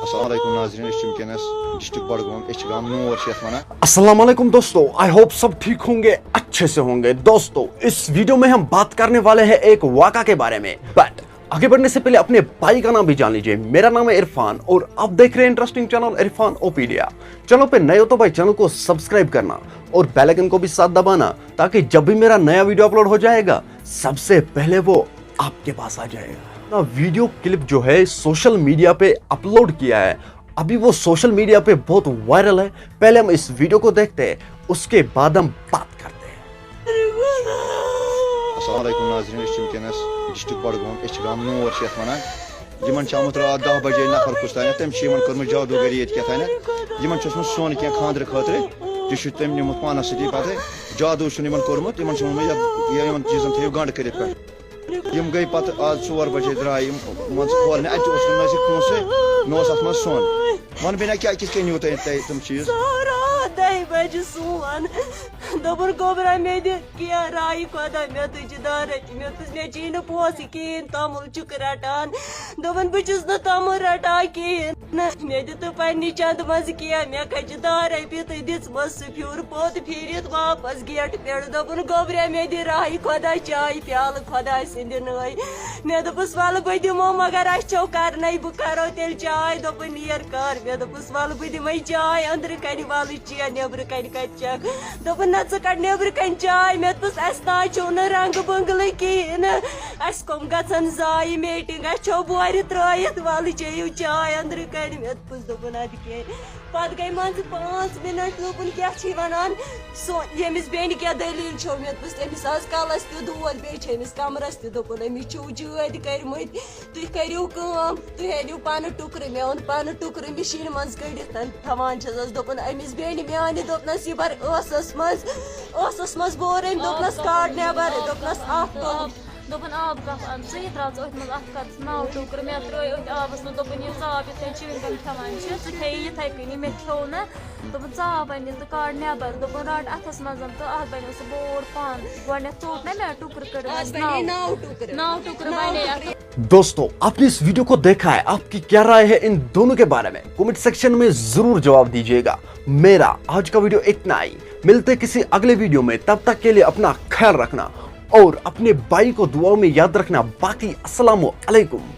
अस्सलामुअलैकुम नाज़रीन, इस वंकस डिस्ट्रिक्ट बडगाम गाम नूर शेख वना। अस्सलाम वालेकुम दोस्तों, आई होप सब ठीक होंगे, अच्छे से होंगे। दोस्तों इस वीडियो में हम बात करने वाले हैं एक वाक़ा के बारे में। बट आगे बढ़ने से पहले अपने भाई का नाम भी जान लीजिए। मेरा नाम है इरफान और आप देख रहे हैं इंटरेस्टिंग चैनल इरफान ओपीडिया। चैनल पे नए हो तो भाई चैनल को सब्सक्राइब करना और बेल आइकन को भी साथ दबाना, ताकि जब भी मेरा नया वीडियो अपलोड हो जाएगा सबसे पहले वो आपके पास आ जाएगा। ना वीडियो क्लिप जो है सोशल मीडिया पे अपलोड किया है, अभी वो सोशल मीडिया पे बहुत वायरल है। पहले हम इस वीडियो को देखते हैं, उसके बाद हम बात करते हैं। अस्सलामुअलैकुम नाज़रीन, इस वंकस डिस्ट्रिक्ट बडगाम गाम नूर शेख वना। यमन आमुत रात 10 बजे नफर कुछ तान तम कर्म जादूगरी ये क्या यमन सोन क्या खांद्र खातर तम निमुत पानस सती पे जादू कोर्मुत चीजन थो गंड कर गई पे आज 4 बजे द्राय खोल अत सोन वन बना क्या किस न्यू तुम चीज 10 बजे सोन दोपन गोबरा मे क्या राय खुदा मे तुझ दार मे ची पोस कहें तमुल चुक रटान दोपन बहुस न तमुल रटा कहें मे दित पे चंद मज क्या मे कच दार तुम दिस फ्यूर पोत फिर वापस गेट पे दोपन गोबरा मे दि राय खुदा चाय प्याल खुदा सिंद नई मे दोपस वल बह दिमो मगर अच्छो करन बह करो तेल चाय दोप नीर कर मे दोपस वल बह दिमे चाय अंदर कन वल चे नबर कन कच दोप न कड़ नबर कन चाय मे दोपस ना चो न रंग बंगल कहें अस कम गन जाय मीटिंग अच्छो बोर त्रत वल चेयू चाय अंदर कन मे दोपन अद कह गई मान 5 मिनट दोपन क्या वन यमिस बेन क्या दलील छो मे दोपस आज कलस तोद बेस कमरस दोपन अमिस छो जद कर्मत तुम करू तुम अनु पन टुकर मे ओन पन टुकर मशीन मज कड़ित थवान दोपन अमिस बेन मे दोपनस यह बर स मज बोर अम दोपनस काड़ नबर दोपनस दोपन आब कप अन सही त्रा मज अत कत 9 टुकर मे त्रो आबस न दोपन यह आब ये चिविंगम खवान थे ये कनी मे खो न दोपन आब अनिल तो काड़ नबर दोपन रट अथस मज तो अत बनो सह बोर पान गो चोट ना मे टुकर कड़ 9 टुकर बने। दोस्तों आपने इस वीडियो को देखा है, आपकी क्या राय है इन दोनों के बारे में? कमेंट सेक्शन में जरूर जवाब दीजिएगा। मेरा आज का वीडियो इतना ही, मिलते किसी अगले वीडियो में, तब तक के लिए अपना ख्याल रखना और अपने भाई को दुआओं में याद रखना। बाकी अस्सलामु अलैकुम।